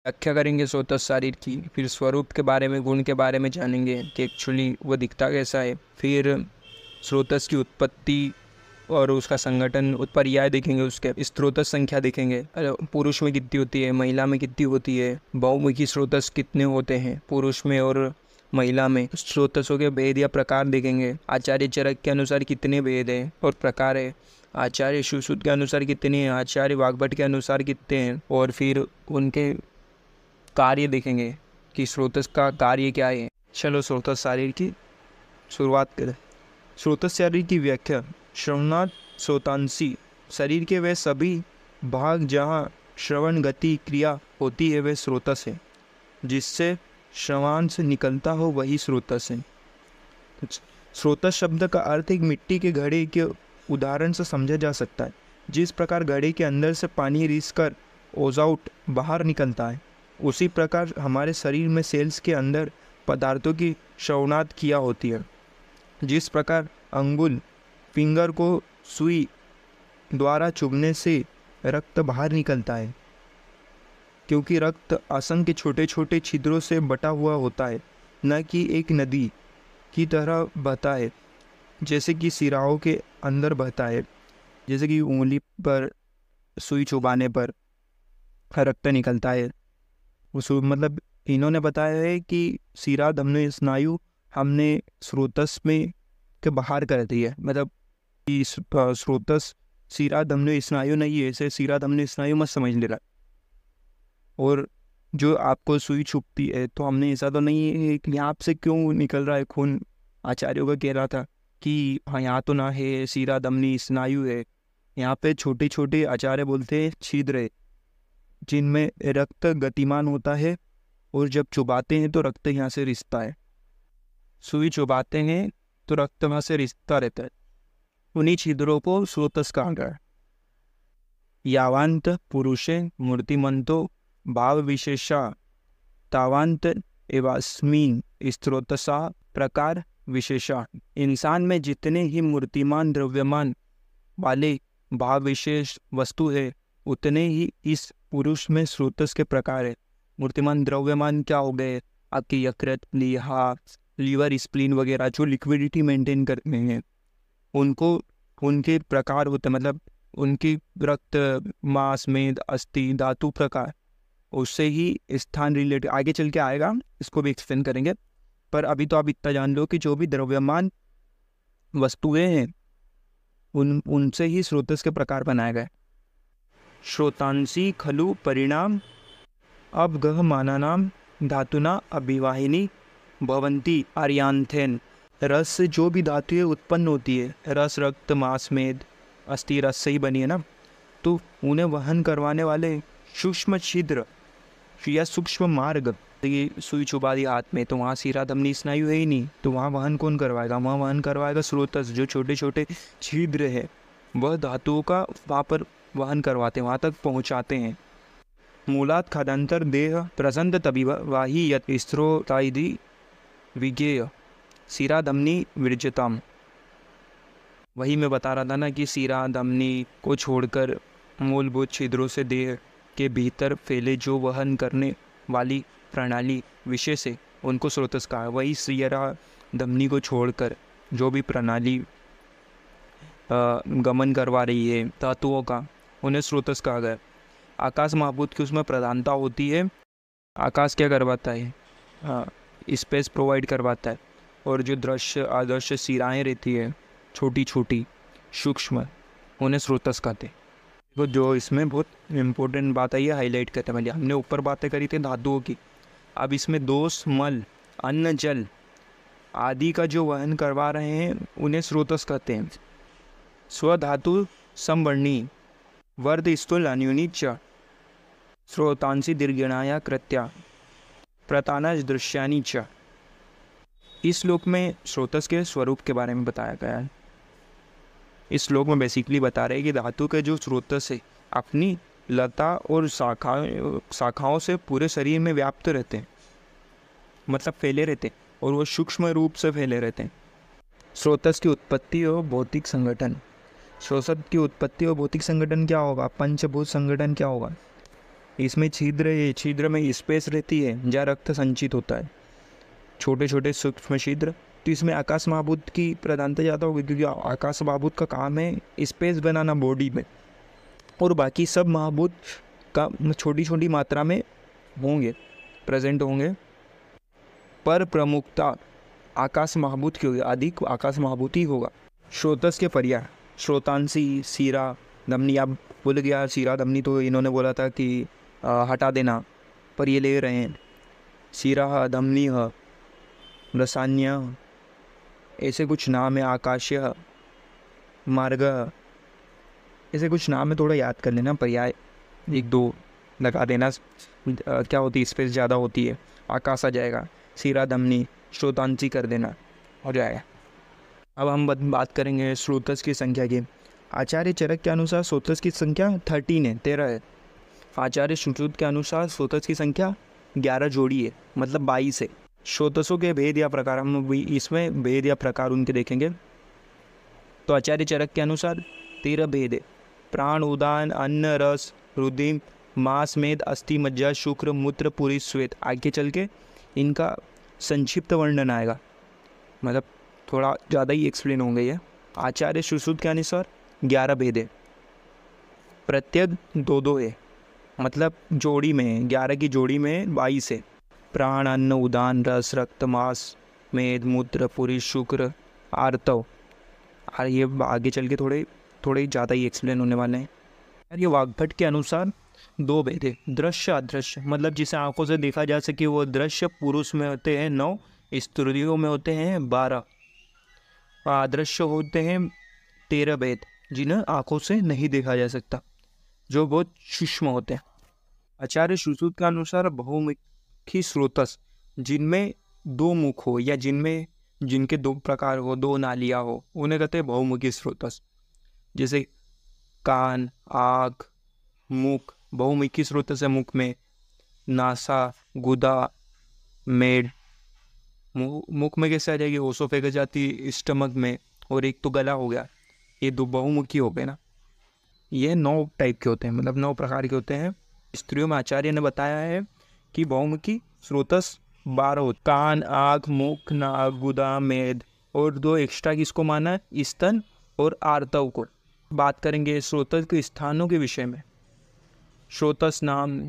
व्याख्या करेंगे स्रोतस शरीर की, फिर स्वरूप के बारे में, गुण के बारे में जानेंगे कि एक्चुअली वो दिखता कैसा है। फिर स्रोतस की उत्पत्ति और उसका संगठन, उत्पर्याय देखेंगे, उसके स्रोतस संख्या देखेंगे, पुरुष में कितनी होती है, महिला में कितनी होती है, बहुमुखी स्रोतस कितने होते हैं पुरुष में और महिला में, स्रोतसों के भेद या प्रकार देखेंगे। आचार्य चरक के अनुसार कितने भेद हैं और प्रकार है, आचार्य सुश्रुत के अनुसार कितने हैं, आचार्य वाग्भट के अनुसार कितने हैं, और फिर उनके कार्य देखेंगे कि स्रोतस का कार्य क्या है। चलो स्रोतस शरीर की शुरुआत करें। स्रोतस शरीर की व्याख्या। श्रवणात् श्रोतांसी, शरीर के वे सभी भाग जहाँ श्रवण गति क्रिया होती है वे स्रोतस है। जिससे श्रवांश निकलता हो वही स्रोतस है। स्रोतस शब्द का अर्थ एक मिट्टी के घड़े के उदाहरण से समझा जा सकता है। जिस प्रकार घड़े के अंदर से पानी रिसकर ओजाउट बाहर निकलता है, उसी प्रकार हमारे शरीर में सेल्स के अंदर पदार्थों की श्रवणात् क्रिया होती है। जिस प्रकार अंगुल फिंगर को सुई द्वारा चुभने से रक्त बाहर निकलता है, क्योंकि रक्त असंख्य छोटे छोटे छिद्रों से बटा हुआ होता है, न कि एक नदी की तरह बहता है जैसे कि सिराओं के अंदर बहता है। जैसे कि उंगली पर सुई चुभाने पर रक्त निकलता है। उस मतलब इन्होंने बताया है कि सिरा धमनी स्नायु हमने स्रोतस में के बाहर कर दी है। मतलब स्रोतस सिरा धमनी स्नायु नहीं है, इसे सिरा धमनी स्नायु मत समझ ले रहा। और जो आपको सुई छुपती है तो हमने ऐसा तो नहीं है कि यहाँ से क्यों निकल रहा है खून, आचार्यों का कह रहा था कि हाँ यहाँ तो ना है, सिरा धमनी स्नायु है। यहाँ पे छोटे छोटे आचार्य बोलते हैं छिद्र है जिनमें रक्त गतिमान होता है, और जब चुबाते हैं तो रक्त यहाँ से रिसता है। सुई चुबाते हैं तो रक्त वहाँ से रिसता रहता है। उन्हीं छिद्रों को स्रोतस कहा गया। यावांत पुरुषे मूर्तिमंतो भाव विशेषा तावांत एवास्मिन स्रोतसा प्रकार विशेषा। इंसान में जितने ही मूर्तिमान द्रव्यमान वाले भाव विशेष वस्तु है, उतने ही इस पुरुष में स्रोतस के प्रकार है। मूर्तिमान द्रव्यमान क्या हो गए? आपकी यकृत, प्लीहा, लीवर, स्प्लीन वगैरह जो लिक्विडिटी मेंटेन करते हैं, उनको उनके प्रकार होते, मतलब उनकी रक्त, मांस, मेद, अस्थि, धातु प्रकार, उससे ही स्थान रिलेटेड आगे चल के आएगा, इसको भी एक्सप्लेन करेंगे। पर अभी तो आप इतना जान लो कि जो भी द्रव्यमान वस्तुएं हैं उनसे ही स्रोतस के प्रकार बनाए गए। श्रोतांसी खलु परिणाम अवगह मानानाम धातुना अभिवाहिनी भवंती आर्यांथेन। रस से जो भी धातुएं उत्पन्न होती है, रस रक्त मांस मेद अस्थि रस से ही बनी है ना, तो उन्हें वहन करवाने वाले सूक्ष्म छिद्र या सूक्ष्म मार्ग, ये सुई चुबा दी हाथ में तो वहाँ सिरा धमनी स्नायु है ही नहीं, तो वहाँ वहन कौन करवाएगा? वहाँ वहन करवाएगा स्रोतस। जो छोटे छोटे छिद्र है वह धातुओं का वहाँ पर वहन करवाते हैं, वहाँ तक पहुँचाते हैं। मूलात खादांतर देह प्रसंत तभी वाही यत स्त्रोताइधि विज्ञेय सिरा धमनी विरजताम। वही मैं बता रहा था ना कि सिरा धमनी को छोड़कर मूलभूत छिद्रों से देह के भीतर फैले जो वहन करने वाली प्रणाली विशेष है, उनको स्रोतस कहा है। वही सिरा धमनी को छोड़कर जो भी प्रणाली गमन करवा रही है धातुओं का, उन्हें स्रोतस कहा गया। आकाश महाभूत की उसमें प्रधानता होती है। आकाश क्या करवाता है? स्पेस प्रोवाइड करवाता है। और जो दृश्य आदर्श सिराएँ रहती है छोटी छोटी सूक्ष्म, उन्हें स्रोतस कहते हैं। तो जो इसमें बहुत इम्पोर्टेंट बात है, ये हाईलाइट करते हैं। हमने ऊपर बातें करी थी धातुओं की, अब इसमें दोष, मल, अन्न, जल आदि का जो वहन करवा रहे हैं उन्हें स्रोतस कहते हैं। स्वधातु संवर्णी वर्ध स्थूल अन्यूनी च स्रोतांसी दीर्घणाया कृत्या प्रतानज दृश्यानी च। इस श्लोक में स्रोतस के स्वरूप के बारे में बताया गया है। इस श्लोक में बेसिकली बता रहे हैं कि धातु के जो स्रोतस है अपनी लता और शाखाओं से पूरे शरीर में व्याप्त रहते हैं, मतलब फैले रहते हैं, और वो सूक्ष्म रूप से फैले रहते हैं। स्रोतस की उत्पत्ति और भौतिक संगठन। स्रोतस की उत्पत्ति और भौतिक संगठन क्या होगा? पंचभूत संगठन क्या होगा? इसमें छिद्र है, छिद्र में स्पेस रहती है जहाँ रक्त संचित होता है, छोटे छोटे सूक्ष्म छिद्र। तो इसमें आकाश महाभूत की प्रधानता ज़्यादा होगी, क्योंकि आकाश महाभूत का काम है स्पेस बनाना बॉडी में, और बाकी सब महाभूत का छोटी छोटी मात्रा में होंगे, प्रेजेंट होंगे, पर प्रमुखता आकाश महाभूत की होगी, अधिक आकाश महाभूत ही होगा। स्रोतस के पर्याय, स्रोतांशी, सीरा, धमनी। आप भूल गया सीरा धमनी, तो इन्होंने बोला था कि हटा देना, पर ये ले रहे हैं। सीरा, धमनी, रसान्य, ऐसे कुछ नाम है, आकाशीय, मार्ग, ऐसे कुछ नाम है, थोड़ा याद कर लेना, पर्याय एक दो लगा देना। क्या होती है, स्पेस ज़्यादा होती है, आकाश आ जाएगा, सीरा, धमनी, स्रोतांशी कर देना, हो जाएगा। अब हम बात करेंगे स्रोतस की संख्या की। आचार्य चरक के अनुसार स्रोतस की संख्या 13 है। आचार्य सुश्रुत के अनुसार स्रोतस की संख्या 11 जोड़ी है, मतलब 22 है। स्रोतसों के भेद या प्रकार, हम भी इसमें भेद या प्रकार उनके देखेंगे। तो आचार्य चरक के अनुसार 13 भेद है। प्राण, उदान, अन्न, रस, रुधिर, मांस, मेद, अस्थि, मज्जा, शुक्र, मूत्र, पुरी, श्वेत। आगे चल के इनका संक्षिप्त वर्णन आएगा, मतलब थोड़ा ज़्यादा ही एक्सप्लेन होंगे ये। आचार्य सुश्रुत के अनुसार 11 भेद है, प्रत्येक 2-2 है, मतलब जोड़ी में 11 की जोड़ी में 22 है। प्राण, अन्न, उदान, रस, रक्त, मांस, मेद, मूत्र, पुरी, शुक्र, आर्तव। और ये आगे चल के थोड़े ज़्यादा ही एक्सप्लेन होने वाले हैं। यार ये वाग्भट के अनुसार 2 भेद है, दृश्य, अदृश्य, मतलब जिसे आंखों से देखा जा सके वो दृश्य पुरुष में होते हैं 9, स्त्रियों में होते हैं 12, अदृश्य होते हैं 13 भेद, जिन्हें आंखों से नहीं देखा जा सकता, जो बहुत सूक्ष्म होते हैं। आचार्य सुश्रुत के अनुसार बहुमुखी स्रोतस, जिनमें 2 मुख हो या जिनके 2 प्रकार हो, 2 नालियाँ हो, उन्हें कहते हैं बहुमुखी स्रोतस। जैसे कान, आँख, मुख, बहुमुखी स्रोतस है। मुख में नासा, गुदा, मेड। मुख में कैसे आ जाएगी, ओसोफेगस जाती स्टमक में, और एक तो गला हो गया, ये 2 बहुमुखी हो गए ना। ये 9 टाइप के होते हैं, मतलब 9 प्रकार के होते हैं। स्त्रियों में आचार्य ने बताया है कि बहुमुखी स्रोतस 12 होते, कान, आँख, मुख, नाक, गुदा, मेद, और 2 एक्स्ट्रा किसको माना है, स्तन और आर्तव को। बात करेंगे स्रोतस के स्थानों के विषय में। स्रोतस नाम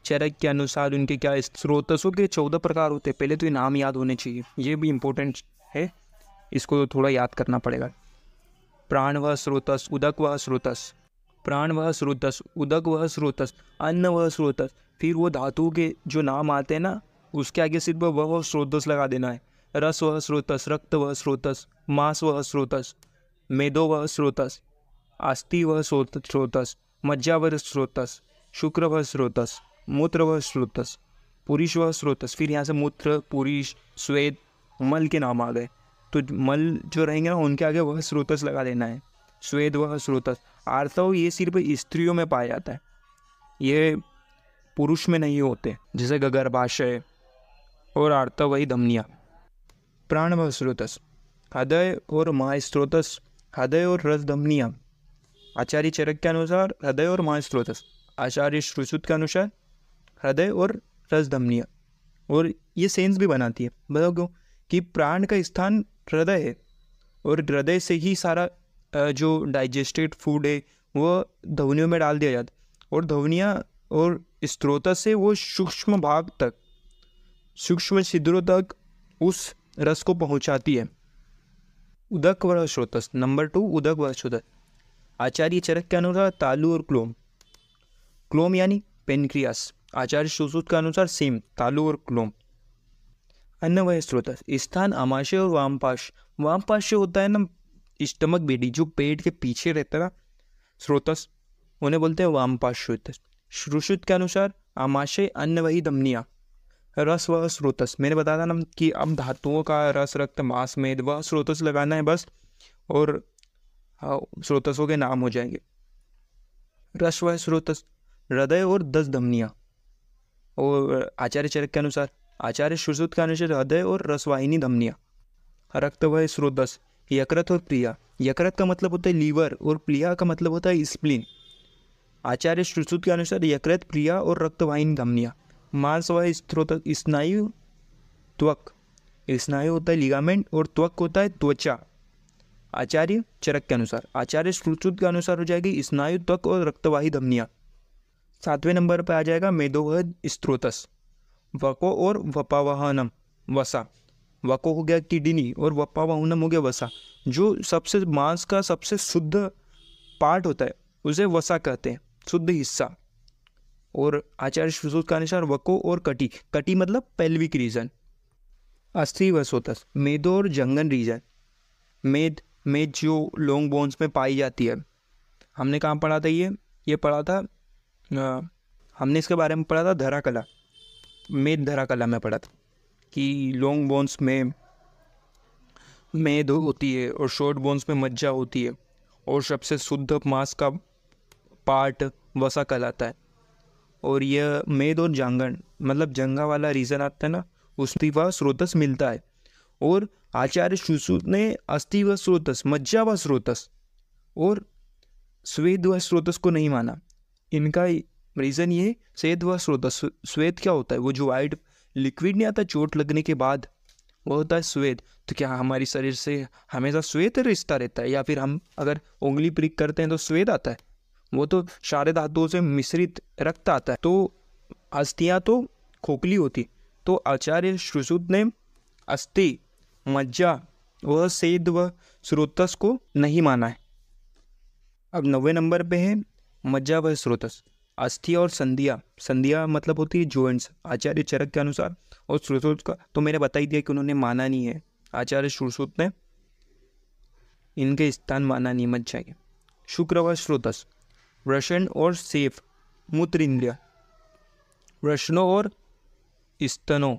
चरक के अनुसार उनके क्या, स्रोतसों के 14 प्रकार होते हैं। पहले तो ये नाम याद होने चाहिए, ये भी इम्पोर्टेंट है, इसको थोड़ा याद करना पड़ेगा। प्राण वह स्रोतस, उदक वह स्रोतस, प्राण वह स्रोतस, उदक वह स्रोतस, अन्न वह स्रोतस। फिर वो धातु के जो नाम आते हैं ना, उसके आगे सिर्फ वह स्रोतस लगा देना है। रस वह स्रोतस, रक्त वह स्रोतस, मांस वह स्रोतस, मेदो वह स्रोतस, अस्थि वह स्रोतस, मज्जा वह स्रोतस, शुक्र वह स्रोतस, मूत्र वह स्रोतस, पुरुष वह स्रोतस। फिर यहाँ से मूत्र, पुरुष, श्वेत, मल के नाम आ गए, तो मल जो रहेंगे ना उनके आगे वह स्रोतस लगा देना है। श्वेत वह स्रोतस। आर्तव ये सिर्फ स्त्रियों में पाया जाता है, ये पुरुष में नहीं होते, जैसे गर्भाशय और आर्तव वही धमनियाँ। प्राण वह स्रोतस, हृदय और महास्रोतस, हृदय और रस धमनियाँ। आचार्य चरक के अनुसार हृदय और महास्रोतस, आचार्य सुश्रुत के अनुसार हृदय और रस धमनियाँ। और ये सेंस भी बनाती है, बताओ क्यों, कि प्राण का स्थान हृदय है, और हृदय से ही सारा जो डाइजेस्टेड फूड है वो ध्वनियों में डाल दिया जाता है, और ध्वनियाँ और स्रोतस से वो सूक्ष्म भाग तक, सूक्ष्म छिद्रों तक उस रस को पहुँचाती है। उदक व स्रोतस, नंबर 2 उदक व स्रोतस। आचार्य चरक के अनुसार तालु और क्लोम, क्लोम यानी पेनक्रियास। आचार्य सुश्रुत के अनुसार सेम, तालु और क्लोम। अन्न व स्रोतस, स्थान आमाशय और वामपाश। वामपाश होता है ना स्टमक बेडी, जो पेट के पीछे रहता है ना स्रोतस, उन्हें बोलते हैं वामपाश स्रोतस। सुश्रुत के अनुसार आमाशय, अन्न वही धमनियाँ, रस वह स्रोतस। मैंने बताया था ना कि अब धातुओं का रस, रक्त, मांस, मेद वह स्रोतस लगाना है बस, और स्रोतसों के नाम हो जाएंगे। रस वह स्रोतस, हृदय और 10 धमनियाँ। और आचार्य चरक के अनुसार, आचार्य सुश्रुत के अनुसार हृदय और रसवाहिनी धमनियाँ। रक्त वह स्रोतस, यकृत और प्लिया। यकृत का मतलब होता है लीवर, और प्लिया का मतलब होता है स्प्लीन। आचार्य सुश्रुत के अनुसार यकृत, प्रिया और रक्तवाहिनी धमनियाँ, मांस व स्त्रोत, स्नायु, त्वक, स्नायु होता है लिगामेंट और त्वक होता है त्वचा। आचार्य चरक के अनुसार, आचार्य सुश्रुत के अनुसार हो जाएगी स्नायु, त्वक और रक्तवाही धमनियाँ। 7वें नंबर पर आ जाएगा मेदोह स्त्रोतस, वको और वपावहनम, वसा। वको हो गया किडनी और वपावहनम हो गया वसा। जो सबसे मांस का सबसे शुद्ध पार्ट होता है उसे वसा कहते हैं, शुद्ध हिस्सा। और आचार्य सुश्रुत का अनुसार वको और कटी, कटी मतलब पेल्विक रीजन। अस्थि वसोतस, मेदो और जंगन रीजन। मेद, मेद जो लॉन्ग बोन्स में पाई जाती है, हमने कहाँ पढ़ा था ये पढ़ा था, हमने इसके बारे में पढ़ा था धरा कला, मेद धरा कला में पढ़ा था कि लॉन्ग बोन्स में मेद होती है और शॉर्ट बोन्स में मज्जा होती है और सबसे शुद्ध मांस का पार्ट वसा कहलाता है। और यह मेद और जांगन मतलब जंगा वाला रीजन आता है ना, उसमें वह स्रोतस मिलता है। और आचार्य सुश्रुत ने अस्थि व स्रोतस, मज्जा व स्रोतस और स्वेद व स्रोतस को नहीं माना। इनका रीज़न ये, स्वेद व स्रोतस, स्वेद क्या होता है, वो जो वाइट लिक्विड नहीं आता चोट लगने के बाद, वो होता है स्वेद। तो क्या हमारी शरीर से हमेशा स्वेद रिश्ता रहता है, या फिर हम अगर उंगली प्रिक करते हैं तो स्वेद आता है? वो तो सारे धातुओं से मिश्रित रक्त आता है। तो अस्थियाँ तो खोखली होती। तो आचार्य सुश्रुत ने अस्थि, मज्जा व स्वेद व स्रोतस को नहीं माना है। अब 9वें नंबर पे है मज्जा व स्रोतस, अस्थि और संधिया। संधिया मतलब होती है जॉइंट्स आचार्य चरक के अनुसार, और सुश्रुत का तो मैंने बता ही दिया कि उन्होंने माना नहीं है। आचार्य सुश्रुत ने इनके स्थान माना नहीं मज्जा के। शुक्र व स्रोतस, वृषण और सेफ, मूत्र इंद्रिय, वृषणों और स्तनों।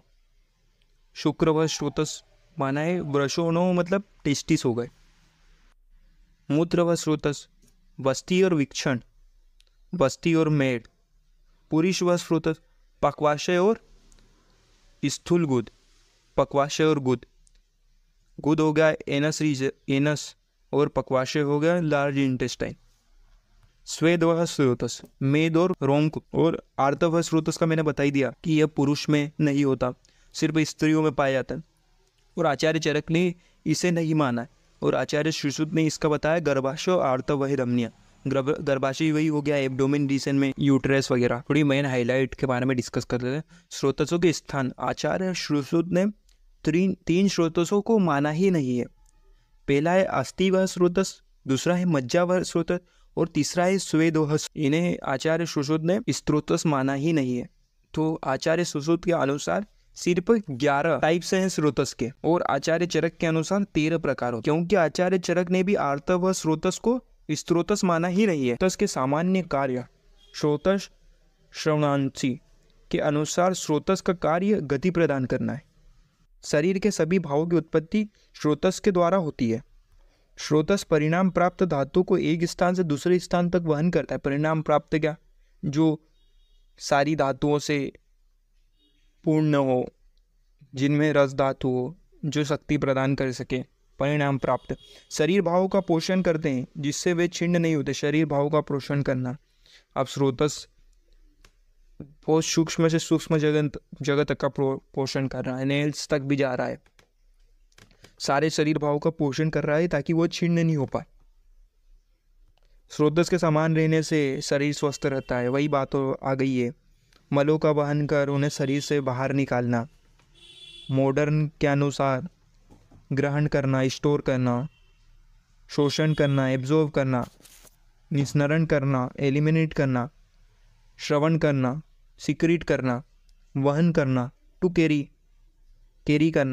शुक्र व स्रोतस माना है, वृषणों मतलब टेस्टिस हो गए। मूत्र व स्रोतस, वस्ती और वीक्षण, वस्ती और मेड। पुरुष व स्रोतस, पक्वाशय और स्थूल गुद, पक्वाशय और गुद। गुद हो गया एनस एनस और पक्वाशय हो गया लार्ज इंटेस्टाइन। स्वेद व स्रोतस, मेद और रोम। और आर्तव व स्रोतस का मैंने बता ही दिया कि यह पुरुष में नहीं होता, सिर्फ स्त्रियों में पाया जाता है। और आचार्य चरक ने इसे नहीं माना है। और आचार्य सुश्रुत ने इसका बताया गर्भाशय और आर्तव वही धमनियाँ। गर्भाशय वही हो गया एब्डोमेन रीजन में यूट्रस वगैरह। थोड़ी मेन हाईलाइट के बारे में डिस्कस कर लेते हैं। स्रोतसों के स्थान, आचार्य सुश्रुत ने तीन स्रोतसों को माना ही नहीं है। पहला है अस्थि व स्रोतस, दूसरा है मज्जा व स्रोतस और तीसरा है स्वेद व। इन्हें आचार्य सुश्रुत ने स्रोतस माना ही नहीं है। तो आचार्य सुश्रुत के अनुसार सिर्फ 11 टाइप्स हैं स्रोतस के, और आचार्य चरक के अनुसार 13 प्रकार हो। क्योंकि आचार्य चरक ने भी आर्तव व स्रोतस को स्रोतस माना ही नहीं है। स्रोतस के सामान्य कार्य, स्रोतस श्रवणांशी के अनुसार स्रोतस का कार्य गति प्रदान करना है। शरीर के सभी भावों की उत्पत्ति स्रोतस के द्वारा होती है। स्रोतस परिणाम प्राप्त धातु को एक स्थान से दूसरे स्थान तक वहन करता है। परिणाम प्राप्त क्या, जो सारी धातुओं से पूर्ण हो, जिनमें रस धातु हो, जो शक्ति प्रदान कर सके, परिणाम प्राप्त। शरीर भावों का पोषण करते हैं जिससे वे छिन्न नहीं होते। शरीर भावों का पोषण करना। अब स्रोतस बहुत सूक्ष्म से सूक्ष्म जगत का पोषण कर रहा है, नेल्स तक भी जा रहा है। सारे शरीर भावों का पोषण कर रहा है ताकि वो छिन्न नहीं हो पाए। स्रोतस के समान रहने से शरीर स्वस्थ रहता है, वही बात आ गई है। मलों का वहन कर उन्हें शरीर से बाहर निकालना। मॉडर्न के अनुसार ग्रहण करना, स्टोर करना, शोषण करना, एब्जॉर्व करना, निस्सरण करना, एलिमिनेट करना, श्रवण करना, सिक्रीट करना, वहन करना, टू कैरी, कैरी करना।